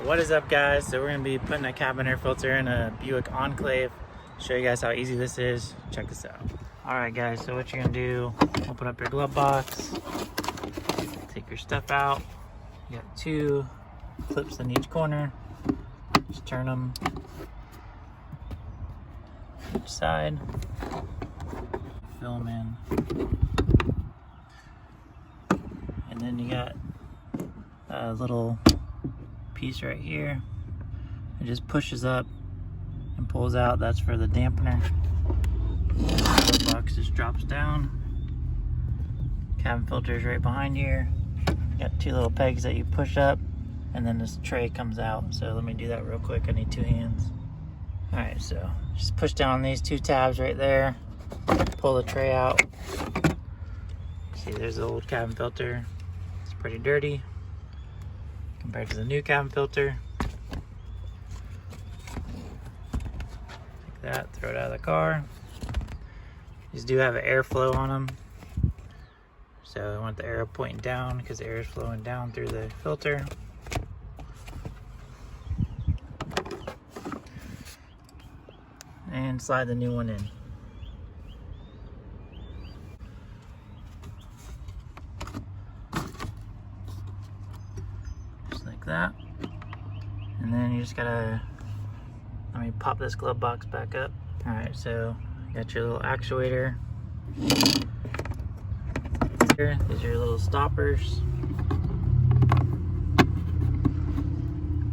What is up, guys? So we're gonna be putting a cabin air filter in a Buick Enclave. Show you guys how easy this is. Check this out. All right, guys, so what you're gonna do, open up your glove box, take your stuff out. You got 2 clips in each corner. Just turn them each side. Fill them in. And then you got a little piece right here. It just pushes up and pulls out. That's for the dampener. The box just drops down. Cabin filter is right behind here. Got 2 little pegs that you push up, and then this tray comes out. So let me do that real quick. I need 2 hands. All right, so just push down these 2 tabs right there. Pull the tray out. See, there's the old cabin filter. It's pretty dirty compared to the new cabin filter. Like that, throw it out of the car. These do have an airflow on them. So I want the arrow pointing down because the air is flowing down through the filter. And slide the new one in. That, and then you just gotta, let me pop this glove box back up. All right, so you got your little actuator here. These are your little stoppers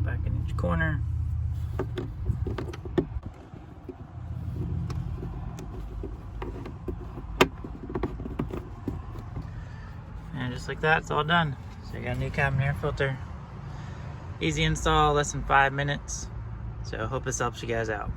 back in each corner. And just like that, it's all done. So you got a new cabin air filter. Easy install, less than 5 minutes. So I hope this helps you guys out.